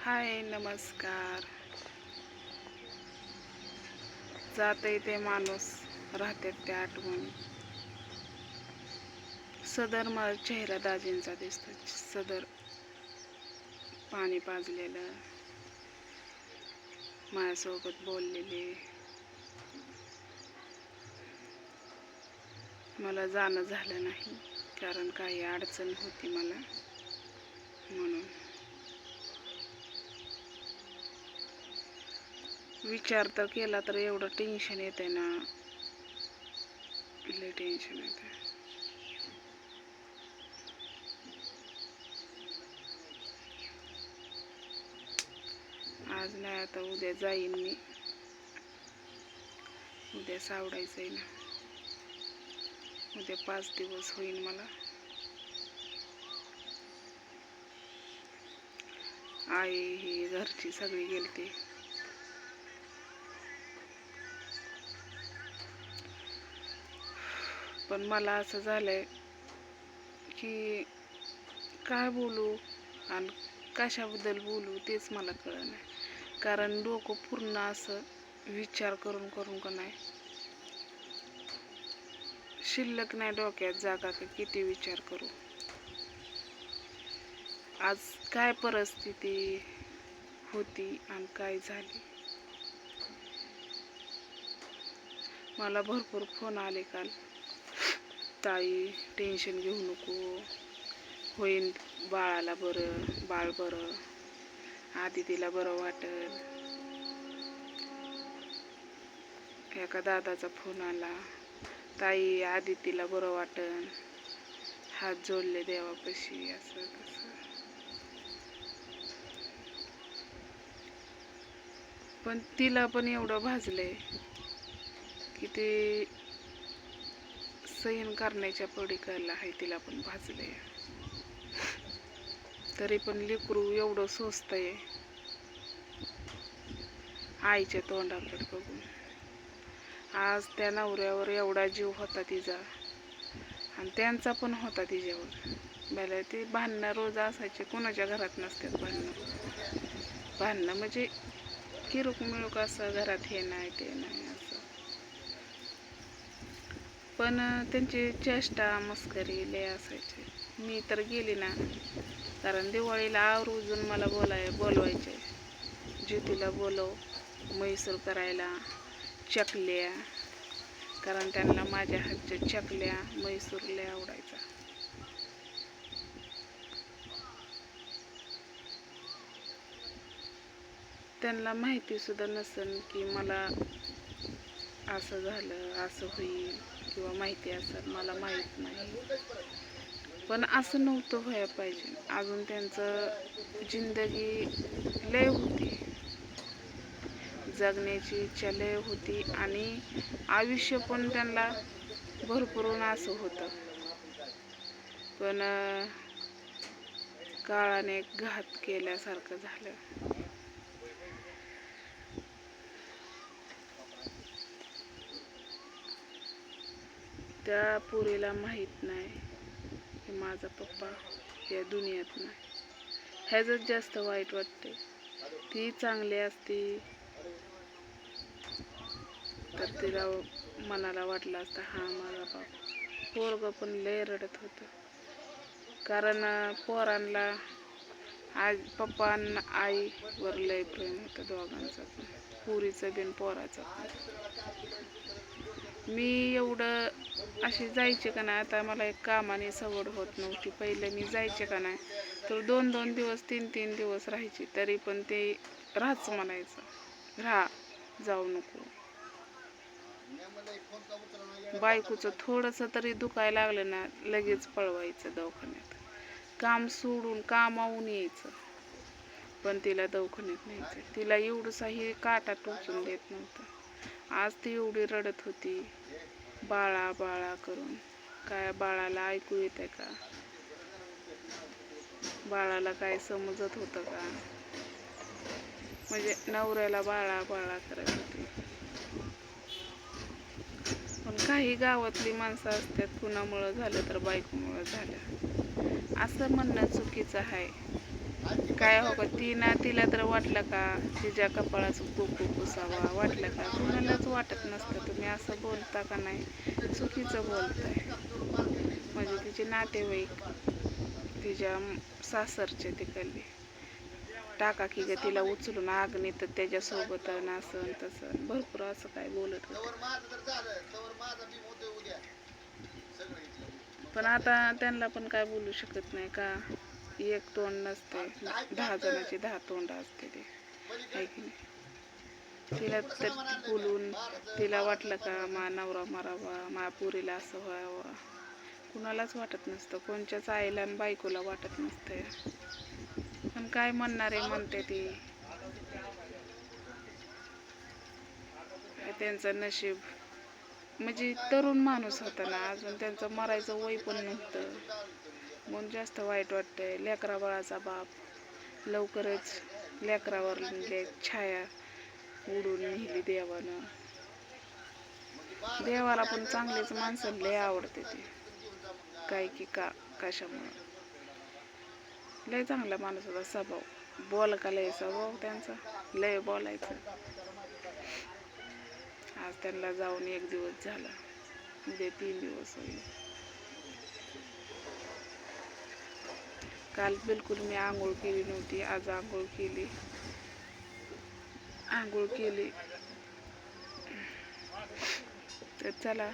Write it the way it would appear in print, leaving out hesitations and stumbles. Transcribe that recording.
हाय नमस्कार. जाते ते माणूस राहतात त्या आठवणी. सदर माझा चेहरा दाजींचा दिसतो. सदर पाणी पाजलेलं, माझ्यासोबत बोललेले. मला जाणं झालं नाही कारण काही अडचण होती मला म्हणून. विचार तर केला तर एवढं टेन्शन येते ना, लय टेन्शन येते. आज नाही, आता उद्या जाईन मी. उद्या सावडायचं आहे ना. उद्या 5 दिवस होईल मला. आई ही घरची सगळी गेलती. पण मला असं झालंय की काय बोलू आणि कशाबद्दल बोलू तेच मला कळलं नाही. कारण डोकं पूर्ण असं विचार करून करून का नाही, शिल्लक नाही डोक्यात जागा की किती विचार करू. आज काय परिस्थिती होती आणि काय झाली. मला भरपूर फोन आले काल. ताई टेन्शन घेऊ नको, होईन बाळाला बरं, बाळ बरं, आधी तिला बरं वाटेल. एका दादाचा फोन आला, ताई आधी तिला बरं वाटेल, हात जोडले देवापाशी, असं तसं. पण तिला पण एवढं भाजलंय की ते सहन करण्याच्या पलीकडलं आहे. तिला पण भाजलंय. तरी पण लेकरू एवढं सोचतंय आईच्या तोंडाकडे बघून. आज त्या नवऱ्यावर एवढा जीव होता तिचा आणि त्यांचा पण होता तिच्यावर. मला ते भांडणं रोज असायचे. कोणाच्या घरात नसतात भांडणं म्हणजे किरक मिळूक असं, घरात हे नाही ते नाही असं. पण त्यांची चेष्टा मस्करी लय असायची. मी तर गेली ना, कारण दिवाळीला आवर्जून मला बोलवायचे, ज्योतीला बोलव म्हैसूर करायला, चकल्या. कारण त्यांना माझ्या हातच्या चकल्या म्हैसूर लय आवडायचा. त्यांना माहिती सुद्धा नसेल की मला असं झालं, असं होईल, किंवा माहिती असेल, मला माहीत नाही. पण असं नव्हतं व्हायला पाहिजे. अजून त्यांचं जिंदगी लय होती, जगण्याची इच्छा लय होती आणि आयुष्य पण त्यांना भरपूर असं होतं. पण काळाने घात केल्यासारखं झालं. त्या पोरीला माहीत नाही की माझा पप्पा या दुनियेत नाही. ह्याच जास्त वाईट वाटते. ती चांगली असती तर तिला मनाला वाटलं असतं, हा माझा बाप. पोरगं पण लय रडत होतं. कारण पोरांना आज पप्पा आणि आईवर लय प्रेम होतं दोघांचं पण, पोरीचं बिन पोराचं पण. मी एवढं अशी जायचे का नाही, आता मला एक कामाने सवड होत नव्हती. पहिले मी जायचे का नाही तर 2-2 दिवस 3-3 दिवस राहायचे, तरी पण ते राहाच म्हणायचं, राहा, जाऊ नको. बायकोचं थोडंसं तरी दुखायला लागलं ना, लगेच पळवायचं दवाखान्यात. काम सोडून कामावून यायचं, पण तिला दवाखान्यात न्यायचं. तिला एवढंसाही काटा टोचून देत नव्हतं. आज ती एवढी रडत होती बाळा बाळा करून. काय बाळाला ऐकू येते का? बाळाला काय समजत होतं का? म्हणजे नवऱ्याला बाळा बाळा करत होती. पण काही गावातली माणसं असतात, कुणामुळं झालं तर बायकोमुळं झालं असं म्हणणं चुकीचं आहे. काय हो का तिला तर वाटलं का तिच्या कपाळाचं कुकू पुसावा वाटलं का? कुणालाच वाटत नसतं. तुम्ही असं बोलता का नाही? चुकीचं बोलताय. म्हणजे तिचे नातेवाईक तिच्या सासरचे तिकडले टाका की ग तिला उचलून तर त्याच्यासोबत असं तसं भरपूर असं काय बोलत होते. पण आता त्यांना पण काय बोलू शकत नाही का? एक तोंड नसते, 10 जणाची 10 तोंड असते ते, आहे की नाही? तिला तर बोलून तिला वाटलं का मा नवरा मारावा, मा पुरीला असं व्हावं, कुणालाच वाटत नसतं. कोणच्याच आईला आणि बायकोला वाटत नसते. पण काय म्हणणारे म्हणते ती, त्यांचं नशीब. म्हणजे तरुण माणूस होता ना, अजून त्यांचं मरायचं वय पण नव्हतं. म्हणून जास्त वाईट वाटतंय. लेकरा बाळाचा बाप लवकरच लेकरावर छाया उडून नेली देवानं. देवाला पण चांगलेच माणसं लय आवडते ते, काय की का कशामुळं. लय चांगला माणूस होता, स्वभाव बोल का लय स्वभाव त्यांचा, लय बोलायचं. आज त्यांना जाऊन 1 दिवस झाला, उद्या 3 दिवस होईल. काल बिलकुल मी आंघोळ केली नव्हती, आज आंघोळ केली. तर चला